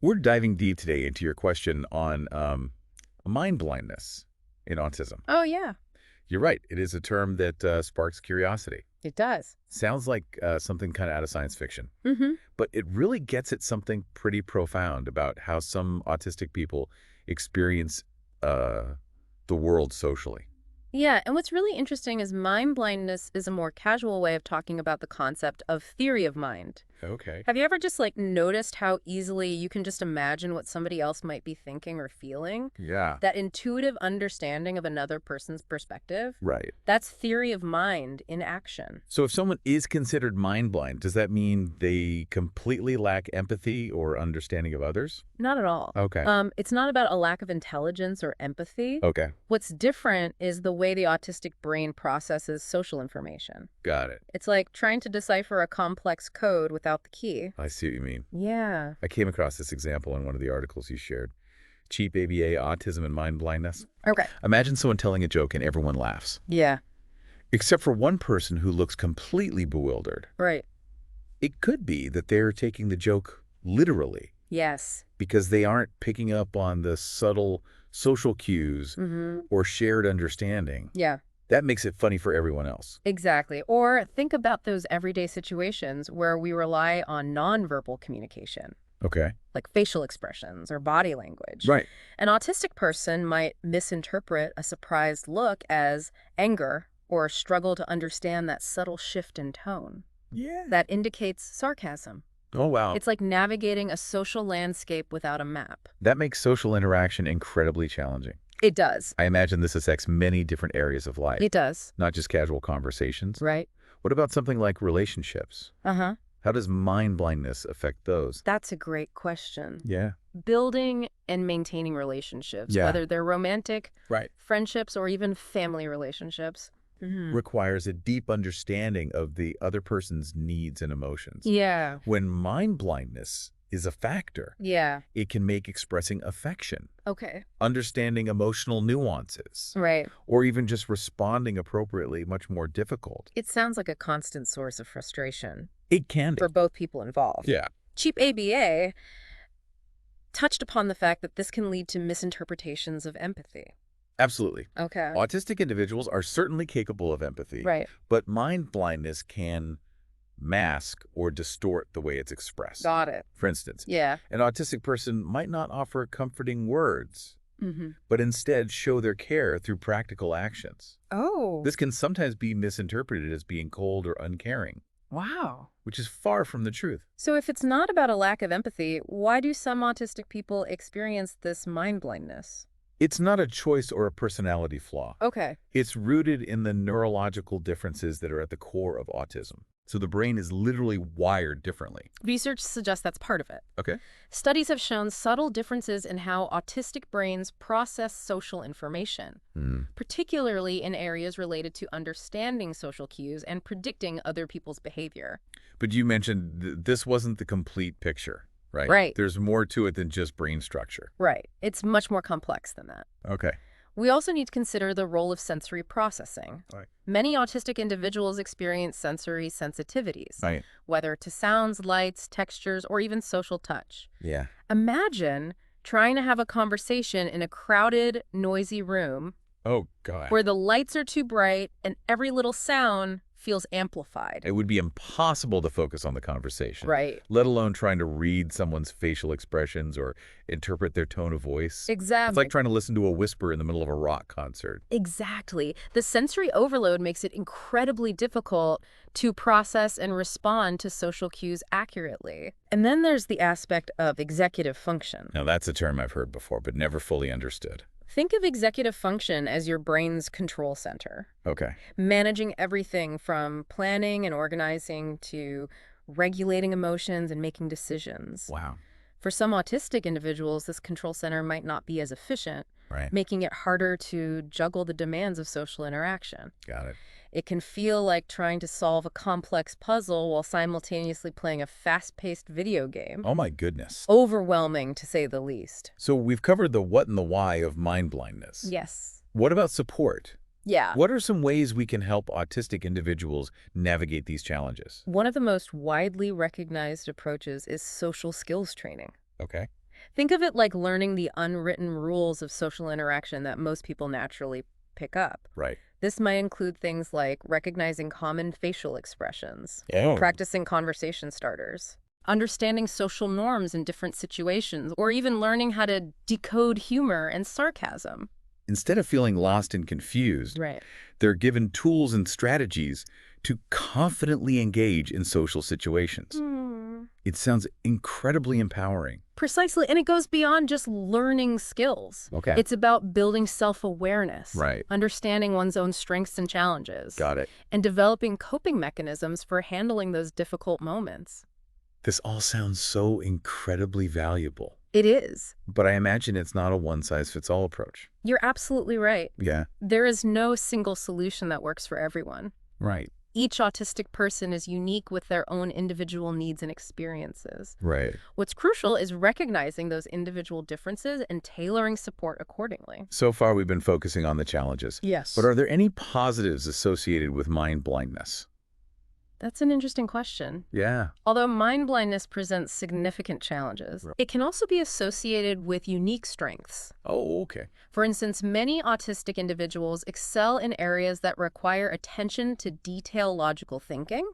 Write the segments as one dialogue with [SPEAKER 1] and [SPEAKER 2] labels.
[SPEAKER 1] We're diving deep today into your question on mind blindness in autism.
[SPEAKER 2] Oh, yeah,
[SPEAKER 1] You're right. It is a term that sparks curiosity.
[SPEAKER 2] it does.
[SPEAKER 1] Sounds like something kind of out of science fiction,
[SPEAKER 2] Hmm.
[SPEAKER 1] but it really gets at something pretty profound about how some autistic people experience uh, the world socially.
[SPEAKER 2] Yeah, and what's really interesting is mind blindness is a more casual way of talking about the concept of theory of mind.
[SPEAKER 1] Okay.
[SPEAKER 2] Have you ever just noticed how easily you can just imagine what somebody else might be thinking or feeling?
[SPEAKER 1] Yeah.
[SPEAKER 2] That intuitive understanding of another person's perspective?
[SPEAKER 1] Right.
[SPEAKER 2] That's theory of mind in action.
[SPEAKER 1] So if someone is considered mind blind, does that mean they completely lack empathy or understanding of others?
[SPEAKER 2] Not at all.
[SPEAKER 1] Okay.
[SPEAKER 2] It's not about a lack of intelligence or empathy.
[SPEAKER 1] Okay.
[SPEAKER 2] What's different is the way the autistic brain processes social information.
[SPEAKER 1] Got it.
[SPEAKER 2] It's like trying to decipher a complex code without the key.
[SPEAKER 1] I see what you mean.
[SPEAKER 2] Yeah.
[SPEAKER 1] I came across this example in one of the articles you shared. Cheap ABA, autism and mind blindness.
[SPEAKER 2] Okay.
[SPEAKER 1] Imagine someone telling a joke and everyone laughs.
[SPEAKER 2] Yeah.
[SPEAKER 1] Except for one person who looks completely bewildered.
[SPEAKER 2] Right.
[SPEAKER 1] It could be that they're taking the joke literally
[SPEAKER 2] Yes.
[SPEAKER 1] because they aren't picking up on the subtle social cues
[SPEAKER 2] Mm-hmm.
[SPEAKER 1] or shared understanding.
[SPEAKER 2] Yeah.
[SPEAKER 1] That makes it funny for everyone else.
[SPEAKER 2] Exactly. Or think about those everyday situations where we rely on nonverbal communication,
[SPEAKER 1] Okay.
[SPEAKER 2] like facial expressions or body language.
[SPEAKER 1] Right.
[SPEAKER 2] An autistic person might misinterpret a surprised look as anger or struggle to understand that subtle shift in tone.
[SPEAKER 1] Yeah.
[SPEAKER 2] That indicates sarcasm.
[SPEAKER 1] Oh, wow.
[SPEAKER 2] It's like navigating a social landscape without a map.
[SPEAKER 1] That makes social interaction incredibly challenging.
[SPEAKER 2] It does.
[SPEAKER 1] I imagine this affects many different areas of life,
[SPEAKER 2] It does.
[SPEAKER 1] not just casual conversations.
[SPEAKER 2] Right?
[SPEAKER 1] What about something like relationships?
[SPEAKER 2] Uh-huh.
[SPEAKER 1] How does mind blindness affect those?
[SPEAKER 2] That's a great question.
[SPEAKER 1] Yeah.
[SPEAKER 2] Building and maintaining relationships,
[SPEAKER 1] Yeah.
[SPEAKER 2] whether they're romantic,
[SPEAKER 1] Right.
[SPEAKER 2] friendships, or even family relationships. Mhm.
[SPEAKER 1] Requires a deep understanding of the other person's needs and emotions.
[SPEAKER 2] Yeah.
[SPEAKER 1] When mind blindness is a factor,
[SPEAKER 2] Yeah.
[SPEAKER 1] it can make expressing affection,
[SPEAKER 2] Okay.
[SPEAKER 1] understanding emotional nuances,
[SPEAKER 2] Right.
[SPEAKER 1] or even just responding appropriately much more difficult.
[SPEAKER 2] It sounds like a constant source of frustration
[SPEAKER 1] It can be.
[SPEAKER 2] for both people involved.
[SPEAKER 1] Yeah.
[SPEAKER 2] Cheap ABA touched upon the fact that this can lead to misinterpretations of empathy.
[SPEAKER 1] Absolutely.
[SPEAKER 2] Okay.
[SPEAKER 1] Autistic individuals are certainly capable of empathy,
[SPEAKER 2] Right.
[SPEAKER 1] but mind blindness can mask or distort the way it's expressed.
[SPEAKER 2] Got it.
[SPEAKER 1] For instance,
[SPEAKER 2] Yeah.
[SPEAKER 1] an autistic person might not offer comforting words,
[SPEAKER 2] Mm-hmm.
[SPEAKER 1] but instead show their care through practical actions.
[SPEAKER 2] Oh.
[SPEAKER 1] This can sometimes be misinterpreted as being cold or uncaring,
[SPEAKER 2] Wow.
[SPEAKER 1] which is far from the truth.
[SPEAKER 2] So if it's not about a lack of empathy, why do some autistic people experience this mind blindness?
[SPEAKER 1] It's not a choice or a personality flaw.
[SPEAKER 2] Okay.
[SPEAKER 1] It's rooted in the neurological differences that are at the core of autism. So the brain is literally wired differently.
[SPEAKER 2] Research suggests that's part of it.
[SPEAKER 1] Okay.
[SPEAKER 2] Studies have shown subtle differences in how autistic brains process social information, particularly in areas related to understanding social cues and predicting other people's behavior.
[SPEAKER 1] But you mentioned this wasn't the complete picture, right?
[SPEAKER 2] Right.
[SPEAKER 1] There's more to it than just brain structure.
[SPEAKER 2] Right. It's much more complex than that.
[SPEAKER 1] Okay.
[SPEAKER 2] We also need to consider the role of sensory processing.
[SPEAKER 1] Right.
[SPEAKER 2] Many autistic individuals experience sensory sensitivities,
[SPEAKER 1] Right.
[SPEAKER 2] whether to sounds, lights, textures, or even social touch.
[SPEAKER 1] Yeah.
[SPEAKER 2] Imagine trying to have a conversation in a crowded, noisy room
[SPEAKER 1] Oh, God.
[SPEAKER 2] where the lights are too bright and every little sound feels amplified.
[SPEAKER 1] It would be impossible to focus on the conversation.
[SPEAKER 2] Right.
[SPEAKER 1] Let alone trying to read someone's facial expressions or interpret their tone of voice.
[SPEAKER 2] Exactly.
[SPEAKER 1] It's like trying to listen to a whisper in the middle of a rock concert.
[SPEAKER 2] Exactly. The sensory overload makes it incredibly difficult to process and respond to social cues accurately. And then there's the aspect of executive function.
[SPEAKER 1] Now, that's a term I've heard before, but never fully understood.
[SPEAKER 2] Think of executive function as your brain's control center,
[SPEAKER 1] Okay.
[SPEAKER 2] managing everything from planning and organizing to regulating emotions and making decisions.
[SPEAKER 1] Wow.
[SPEAKER 2] For some autistic individuals, this control center might not be as efficient,
[SPEAKER 1] Right.
[SPEAKER 2] making it harder to juggle the demands of social interaction.
[SPEAKER 1] Got it.
[SPEAKER 2] It can feel like trying to solve a complex puzzle while simultaneously playing a fast-paced video game.
[SPEAKER 1] Oh, my goodness.
[SPEAKER 2] Overwhelming, to say the least.
[SPEAKER 1] So we've covered the what and the why of mind blindness.
[SPEAKER 2] Yes.
[SPEAKER 1] What about support?
[SPEAKER 2] Yeah.
[SPEAKER 1] What are some ways we can help autistic individuals navigate these challenges?
[SPEAKER 2] One of the most widely recognized approaches is social skills training.
[SPEAKER 1] Okay.
[SPEAKER 2] Think of it like learning the unwritten rules of social interaction that most people naturally pick up.
[SPEAKER 1] Right.
[SPEAKER 2] This might include things like recognizing common facial expressions,
[SPEAKER 1] Yeah.
[SPEAKER 2] practicing conversation starters, understanding social norms in different situations, or even learning how to decode humor and sarcasm.
[SPEAKER 1] Instead of feeling lost and confused,
[SPEAKER 2] Right.
[SPEAKER 1] they're given tools and strategies to confidently engage in social situations. It sounds incredibly empowering.
[SPEAKER 2] Precisely, and it goes beyond just learning skills.
[SPEAKER 1] Okay.
[SPEAKER 2] It's about building self-awareness,
[SPEAKER 1] Right.
[SPEAKER 2] understanding one's own strengths and challenges,
[SPEAKER 1] Got it.
[SPEAKER 2] and developing coping mechanisms for handling those difficult moments.
[SPEAKER 1] This all sounds so incredibly valuable.
[SPEAKER 2] It is.
[SPEAKER 1] But I imagine it's not a one-size-fits-all approach.
[SPEAKER 2] You're absolutely right.
[SPEAKER 1] Yeah.
[SPEAKER 2] There is no single solution that works for everyone.
[SPEAKER 1] Right.
[SPEAKER 2] Each autistic person is unique with their own individual needs and experiences.
[SPEAKER 1] Right.
[SPEAKER 2] What's crucial is recognizing those individual differences and tailoring support accordingly.
[SPEAKER 1] So far, we've been focusing on the challenges.
[SPEAKER 2] Yes.
[SPEAKER 1] But are there any positives associated with mind blindness?
[SPEAKER 2] That's an interesting question.
[SPEAKER 1] Yeah.
[SPEAKER 2] Although mind blindness presents significant challenges, it can also be associated with unique strengths.
[SPEAKER 1] Oh, okay.
[SPEAKER 2] For instance, many autistic individuals excel in areas that require attention to detail logical thinking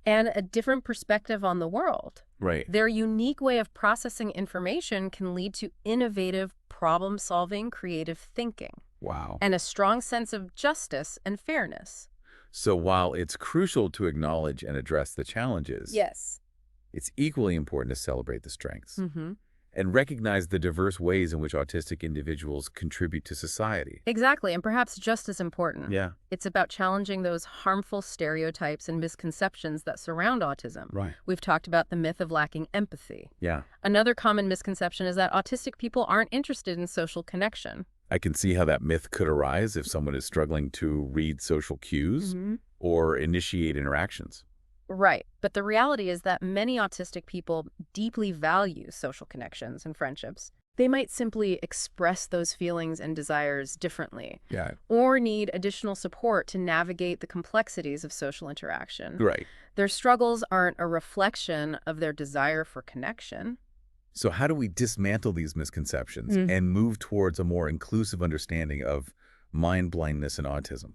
[SPEAKER 2] and a different perspective on the world.
[SPEAKER 1] Right.
[SPEAKER 2] Their unique way of processing information can lead to innovative problem-solving, creative thinking,
[SPEAKER 1] Wow.
[SPEAKER 2] and a strong sense of justice and fairness.
[SPEAKER 1] So while it's crucial to acknowledge and address the challenges,
[SPEAKER 2] Yes.
[SPEAKER 1] it's equally important to celebrate the strengths
[SPEAKER 2] Mm-hmm.
[SPEAKER 1] and recognize the diverse ways in which autistic individuals contribute to society.
[SPEAKER 2] Exactly, and perhaps just as important.
[SPEAKER 1] Yeah.
[SPEAKER 2] It's about challenging those harmful stereotypes and misconceptions that surround autism.
[SPEAKER 1] Right.
[SPEAKER 2] We've talked about the myth of lacking empathy.
[SPEAKER 1] Yeah.
[SPEAKER 2] Another common misconception is that autistic people aren't interested in social connection.
[SPEAKER 1] I can see how that myth could arise if someone is struggling to read social cues or initiate interactions.
[SPEAKER 2] Right, but the reality is that many autistic people deeply value social connections and friendships. They might simply express those feelings and desires differently,
[SPEAKER 1] Yeah.
[SPEAKER 2] or need additional support to navigate the complexities of social interaction.
[SPEAKER 1] Right.
[SPEAKER 2] Their struggles aren't a reflection of their desire for connection.
[SPEAKER 1] So how do we dismantle these misconceptions and move towards a more inclusive understanding of mind blindness and autism?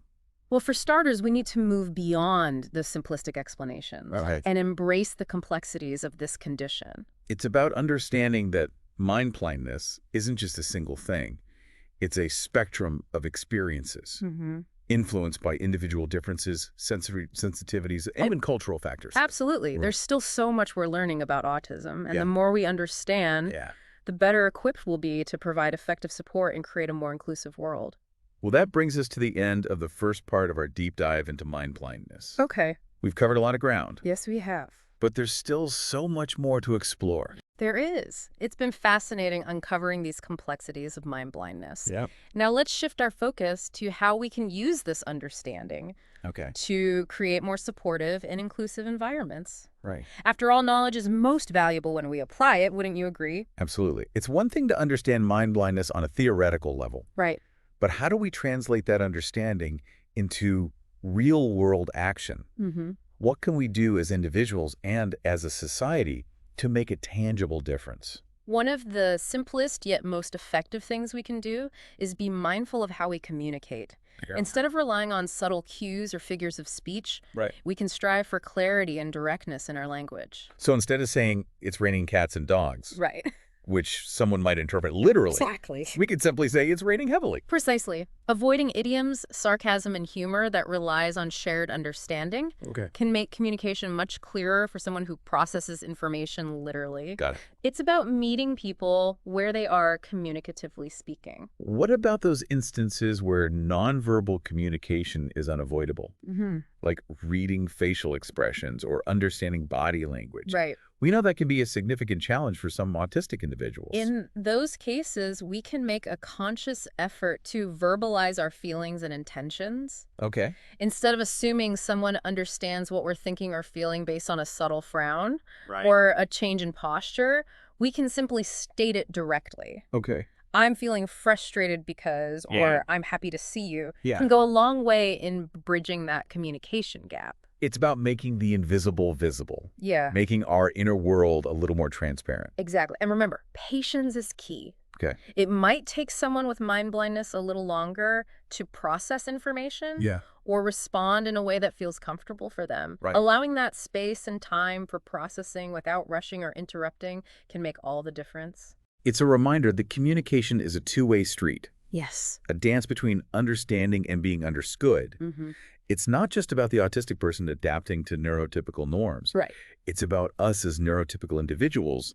[SPEAKER 2] Well, for starters, we need to move beyond the simplistic explanations
[SPEAKER 1] Right.
[SPEAKER 2] and embrace the complexities of this condition.
[SPEAKER 1] It's about understanding that mind blindness isn't just a single thing. It's a spectrum of experiences influenced by individual differences, sensory sensitivities, and even cultural factors.
[SPEAKER 2] Absolutely.
[SPEAKER 1] Right.
[SPEAKER 2] There's still so much we're learning about autism, and
[SPEAKER 1] Yeah.
[SPEAKER 2] the more we understand,
[SPEAKER 1] Yeah.
[SPEAKER 2] the better equipped we'll be to provide effective support and create a more inclusive world.
[SPEAKER 1] Well, that brings us to the end of the first part of our deep dive into mind blindness.
[SPEAKER 2] Okay.
[SPEAKER 1] We've covered a lot of ground,
[SPEAKER 2] Yes, we have.
[SPEAKER 1] but there's still so much more to explore.
[SPEAKER 2] There is. It's been fascinating uncovering these complexities of mind blindness.
[SPEAKER 1] Yeah.
[SPEAKER 2] Now let's shift our focus to how we can use this understanding
[SPEAKER 1] Okay.
[SPEAKER 2] to create more supportive and inclusive environments.
[SPEAKER 1] Right.
[SPEAKER 2] After all, knowledge is most valuable when we apply it, wouldn't you agree?
[SPEAKER 1] Absolutely. It's one thing to understand mind blindness on a theoretical level,
[SPEAKER 2] Right.
[SPEAKER 1] but how do we translate that understanding into real-world action? What can we do as individuals and as a society to make a tangible difference?
[SPEAKER 2] One of the simplest yet most effective things we can do is be mindful of how we communicate.
[SPEAKER 1] Yeah.
[SPEAKER 2] Instead of relying on subtle cues or figures of speech,
[SPEAKER 1] Right.
[SPEAKER 2] we can strive for clarity and directness in our language.
[SPEAKER 1] So instead of saying it's raining cats and dogs,
[SPEAKER 2] Right.
[SPEAKER 1] which someone might interpret literally,
[SPEAKER 2] Exactly.
[SPEAKER 1] we could simply say it's raining heavily.
[SPEAKER 2] Precisely. Avoiding idioms, sarcasm, and humor that relies on shared understanding
[SPEAKER 1] Okay.
[SPEAKER 2] can make communication much clearer for someone who processes information literally.
[SPEAKER 1] Got it.
[SPEAKER 2] It's about meeting people where they are communicatively speaking.
[SPEAKER 1] What about those instances where nonverbal communication is unavoidable, like reading facial expressions or understanding body language?
[SPEAKER 2] Right.
[SPEAKER 1] We know that can be a significant challenge for some autistic individuals.
[SPEAKER 2] In those cases, we can make a conscious effort to verbalize our feelings and intentions.
[SPEAKER 1] Okay.
[SPEAKER 2] Instead of assuming someone understands what we're thinking or feeling based on a subtle frown
[SPEAKER 1] Right.
[SPEAKER 2] or a change in posture, we can simply state it directly.
[SPEAKER 1] Okay.
[SPEAKER 2] I'm feeling frustrated because,
[SPEAKER 1] Yeah.
[SPEAKER 2] or I'm happy to see you,
[SPEAKER 1] Yeah.
[SPEAKER 2] can go a long way in bridging that communication gap.
[SPEAKER 1] It's about making the invisible visible,
[SPEAKER 2] Yeah,
[SPEAKER 1] making our inner world a little more transparent.
[SPEAKER 2] exactly. And remember, patience is key.
[SPEAKER 1] Okay.
[SPEAKER 2] It might take someone with mind blindness a little longer to process information
[SPEAKER 1] Yeah.
[SPEAKER 2] or respond in a way that feels comfortable for them.
[SPEAKER 1] Right.
[SPEAKER 2] Allowing that space and time for processing without rushing or interrupting can make all the difference.
[SPEAKER 1] It's a reminder that communication is a two-way street,
[SPEAKER 2] Yes.
[SPEAKER 1] a dance between understanding and being understood.
[SPEAKER 2] Mm-hmm.
[SPEAKER 1] It's not just about the autistic person adapting to neurotypical norms.
[SPEAKER 2] Right.
[SPEAKER 1] It's about us as neurotypical individuals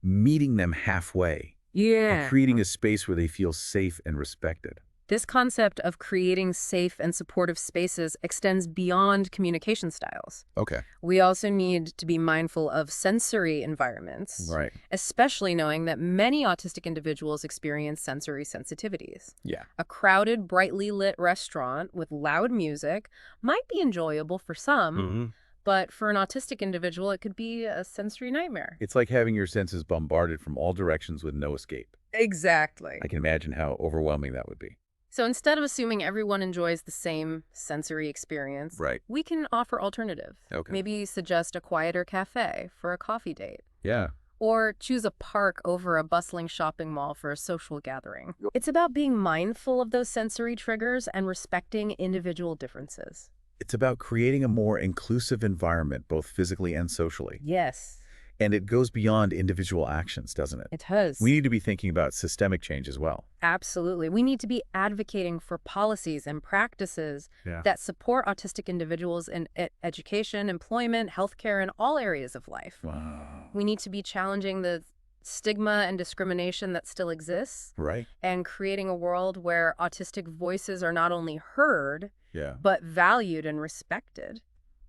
[SPEAKER 1] meeting them halfway
[SPEAKER 2] Yeah.
[SPEAKER 1] and creating a space where they feel safe and respected.
[SPEAKER 2] This concept of creating safe and supportive spaces extends beyond communication styles.
[SPEAKER 1] Okay.
[SPEAKER 2] We also need to be mindful of sensory environments,
[SPEAKER 1] Right.
[SPEAKER 2] especially knowing that many autistic individuals experience sensory sensitivities.
[SPEAKER 1] Yeah.
[SPEAKER 2] A crowded, brightly lit restaurant with loud music might be enjoyable for some, but for an autistic individual, it could be a sensory nightmare.
[SPEAKER 1] It's like having your senses bombarded from all directions with no escape.
[SPEAKER 2] Exactly.
[SPEAKER 1] I can imagine how overwhelming that would be.
[SPEAKER 2] So instead of assuming everyone enjoys the same sensory experience,
[SPEAKER 1] Right.
[SPEAKER 2] we can offer alternatives.
[SPEAKER 1] Okay.
[SPEAKER 2] Maybe suggest a quieter cafe for a coffee date.
[SPEAKER 1] Yeah.
[SPEAKER 2] Or choose a park over a bustling shopping mall for a social gathering. It's about being mindful of those sensory triggers and respecting individual differences.
[SPEAKER 1] It's about creating a more inclusive environment, both physically and socially.
[SPEAKER 2] Yes,
[SPEAKER 1] And it goes beyond individual actions, doesn't it?
[SPEAKER 2] it does.
[SPEAKER 1] We need to be thinking about systemic change as well.
[SPEAKER 2] Absolutely. We need to be advocating for policies and practices that support autistic individuals in education, employment, healthcare, and all areas of life.
[SPEAKER 1] Wow.
[SPEAKER 2] We need to be challenging the stigma and discrimination that still exists
[SPEAKER 1] Right?
[SPEAKER 2] and creating a world where autistic voices are not only heard,
[SPEAKER 1] Yeah.
[SPEAKER 2] but valued and respected.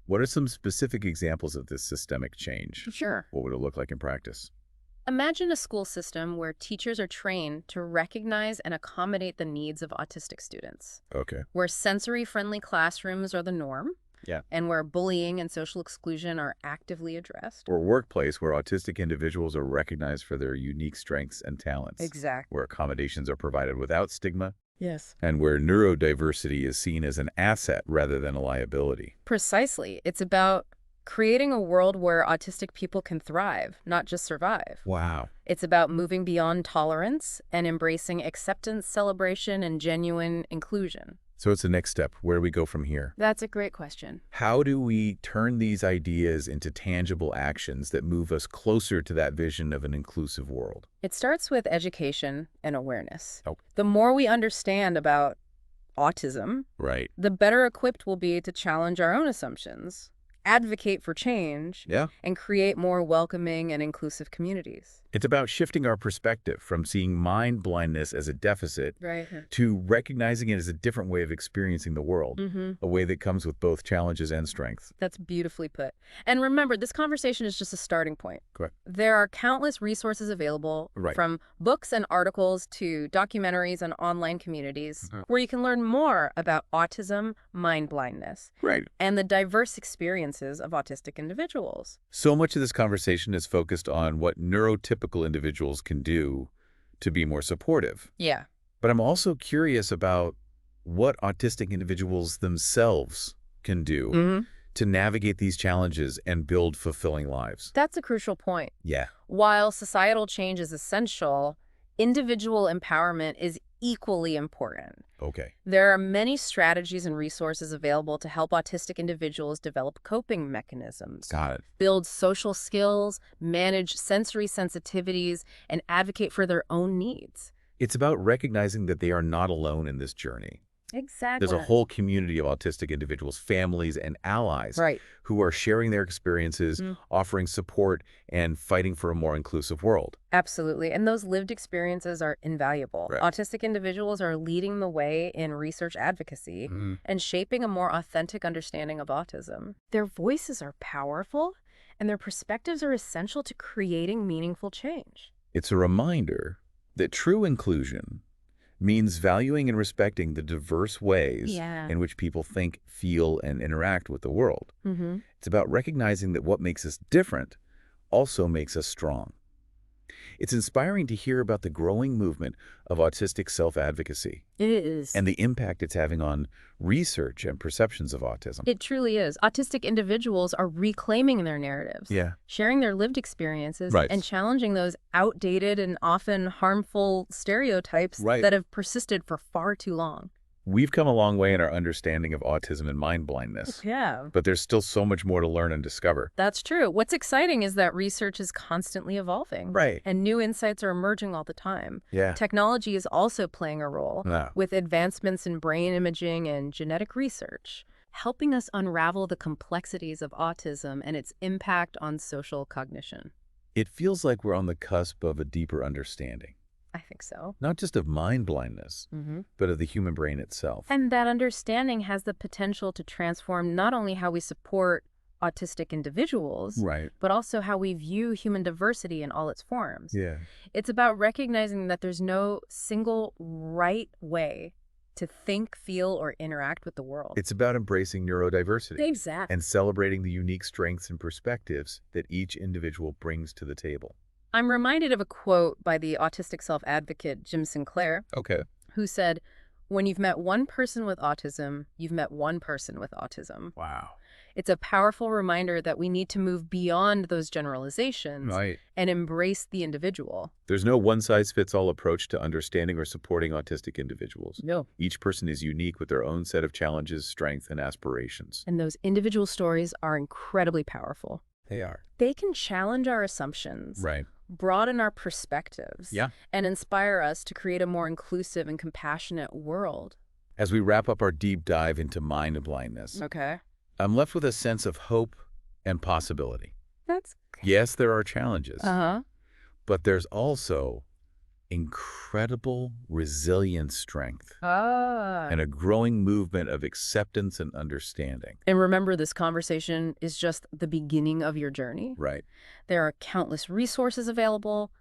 [SPEAKER 1] What are some specific examples of this systemic change?
[SPEAKER 2] Sure.
[SPEAKER 1] What would it look like in practice?
[SPEAKER 2] Imagine a school system where teachers are trained to recognize and accommodate the needs of autistic students,
[SPEAKER 1] Okay.
[SPEAKER 2] where sensory-friendly classrooms are the norm,
[SPEAKER 1] Yeah.
[SPEAKER 2] and where bullying and social exclusion are actively addressed.
[SPEAKER 1] Or a workplace where autistic individuals are recognized for their unique strengths and talents.
[SPEAKER 2] Exactly.
[SPEAKER 1] Where accommodations are provided without stigma,
[SPEAKER 2] Yes.
[SPEAKER 1] and where neurodiversity is seen as an asset rather than a liability.
[SPEAKER 2] Precisely. It's about creating a world where autistic people can thrive, not just survive.
[SPEAKER 1] Wow.
[SPEAKER 2] It's about moving beyond tolerance and embracing acceptance, celebration, and genuine inclusion.
[SPEAKER 1] So it's the next step. Where do we go from here?
[SPEAKER 2] That's a great question.
[SPEAKER 1] How do we turn these ideas into tangible actions that move us closer to that vision of an inclusive world?
[SPEAKER 2] It starts with education and awareness.
[SPEAKER 1] Oh.
[SPEAKER 2] The more we understand about autism,
[SPEAKER 1] Right.
[SPEAKER 2] the better equipped we'll be to challenge our own assumptions, advocate for change,
[SPEAKER 1] Yeah.
[SPEAKER 2] and create more welcoming and inclusive communities.
[SPEAKER 1] It's about shifting our perspective from seeing mind blindness as a deficit
[SPEAKER 2] Right.
[SPEAKER 1] to recognizing it as a different way of experiencing the world, a way that comes with both challenges and strength.
[SPEAKER 2] That's beautifully put. And remember, this conversation is just a starting point.
[SPEAKER 1] Correct.
[SPEAKER 2] There are countless resources available,
[SPEAKER 1] Right.
[SPEAKER 2] from books and articles to documentaries and online communities, where you can learn more about autism, mind blindness,
[SPEAKER 1] Right.
[SPEAKER 2] and the diverse experiences of autistic individuals.
[SPEAKER 1] So much of this conversation is focused on what neurotypical individuals can do to be more supportive.
[SPEAKER 2] Yeah.
[SPEAKER 1] But I'm also curious about what autistic individuals themselves can do to navigate these challenges and build fulfilling lives.
[SPEAKER 2] That's a crucial point.
[SPEAKER 1] Yeah.
[SPEAKER 2] While societal change is essential, individual empowerment is equally important.
[SPEAKER 1] Okay.
[SPEAKER 2] There are many strategies and resources available to help autistic individuals develop coping mechanisms,
[SPEAKER 1] Got it.
[SPEAKER 2] build social skills, manage sensory sensitivities, and advocate for their own needs.
[SPEAKER 1] It's about recognizing that they are not alone in this journey.
[SPEAKER 2] Exactly.
[SPEAKER 1] There's a whole community of autistic individuals, families, and allies
[SPEAKER 2] Right.
[SPEAKER 1] who are sharing their experiences, offering support, and fighting for a more inclusive world.
[SPEAKER 2] Absolutely. And those lived experiences are invaluable.
[SPEAKER 1] Right.
[SPEAKER 2] Autistic individuals are leading the way in research advocacy and shaping a more authentic understanding of autism. Their voices are powerful, and their perspectives are essential to creating meaningful change.
[SPEAKER 1] It's a reminder that true inclusion means valuing and respecting the diverse ways in which people think, feel, and interact with the world. It's about recognizing that what makes us different also makes us strong. It's inspiring to hear about the growing movement of autistic self-advocacy
[SPEAKER 2] It is.
[SPEAKER 1] and the impact it's having on research and perceptions of autism.
[SPEAKER 2] It truly is. Autistic individuals are reclaiming their narratives,
[SPEAKER 1] Yeah.
[SPEAKER 2] sharing their lived experiences,
[SPEAKER 1] Right.
[SPEAKER 2] and challenging those outdated and often harmful stereotypes
[SPEAKER 1] Right.
[SPEAKER 2] that have persisted for far too long.
[SPEAKER 1] We've come a long way in our understanding of autism and mind blindness,
[SPEAKER 2] Yeah.
[SPEAKER 1] but there's still so much more to learn and discover.
[SPEAKER 2] That's true. What's exciting is that research is constantly evolving.
[SPEAKER 1] Right.
[SPEAKER 2] And new insights are emerging all the time.
[SPEAKER 1] Yeah.
[SPEAKER 2] Technology is also playing a role
[SPEAKER 1] Yeah.
[SPEAKER 2] with advancements in brain imaging and genetic research, helping us unravel the complexities of autism and its impact on social cognition.
[SPEAKER 1] It feels like we're on the cusp of a deeper understanding,
[SPEAKER 2] I think so.
[SPEAKER 1] not just of mind blindness, but of the human brain itself.
[SPEAKER 2] And that understanding has the potential to transform not only how we support autistic individuals,
[SPEAKER 1] Right.
[SPEAKER 2] but also how we view human diversity in all its forms.
[SPEAKER 1] Yeah.
[SPEAKER 2] It's about recognizing that there's no single right way to think, feel, or interact with the world.
[SPEAKER 1] It's about embracing neurodiversity
[SPEAKER 2] Exactly.
[SPEAKER 1] and celebrating the unique strengths and perspectives that each individual brings to the table.
[SPEAKER 2] I'm reminded of a quote by the autistic self-advocate Jim Sinclair,
[SPEAKER 1] Okay.
[SPEAKER 2] who said, "When you've met one person with autism, you've met one person with autism."
[SPEAKER 1] Wow.
[SPEAKER 2] It's a powerful reminder that we need to move beyond those generalizations
[SPEAKER 1] Right.
[SPEAKER 2] and embrace the individual.
[SPEAKER 1] There's no one-size-fits-all approach to understanding or supporting autistic individuals.
[SPEAKER 2] No.
[SPEAKER 1] Each person is unique with their own set of challenges, strengths, and aspirations.
[SPEAKER 2] And those individual stories are incredibly powerful.
[SPEAKER 1] They are.
[SPEAKER 2] They can challenge our assumptions,
[SPEAKER 1] Right.
[SPEAKER 2] broaden our perspectives,
[SPEAKER 1] Yeah.
[SPEAKER 2] and inspire us to create a more inclusive and compassionate world.
[SPEAKER 1] As we wrap up our deep dive into mind blindness,
[SPEAKER 2] Okay.
[SPEAKER 1] I'm left with a sense of hope and possibility.
[SPEAKER 2] That's great.
[SPEAKER 1] Yes, there are challenges,
[SPEAKER 2] Uh-huh.
[SPEAKER 1] but there's also incredible resilient strength and a growing movement of acceptance and understanding.
[SPEAKER 2] And remember, this conversation is just the beginning of your journey.
[SPEAKER 1] Right.
[SPEAKER 2] There are countless resources available,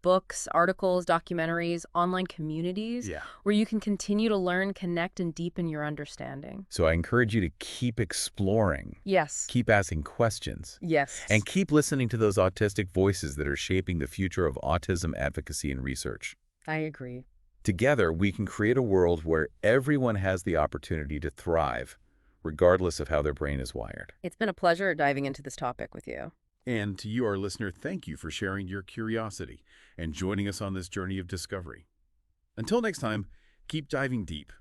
[SPEAKER 2] books, articles, documentaries, online communities,
[SPEAKER 1] Yeah.
[SPEAKER 2] where you can continue to learn, connect, and deepen your understanding.
[SPEAKER 1] So I encourage you to keep exploring,
[SPEAKER 2] Yes.
[SPEAKER 1] keep asking questions,
[SPEAKER 2] Yes.
[SPEAKER 1] and keep listening to those autistic voices that are shaping the future of autism advocacy and research.
[SPEAKER 2] I agree.
[SPEAKER 1] Together, we can create a world where everyone has the opportunity to thrive, regardless of how their brain is wired.
[SPEAKER 2] It's been a pleasure diving into this topic with you.
[SPEAKER 1] And to you, our listener, thank you for sharing your curiosity and joining us on this journey of discovery. Until next time, keep diving deep.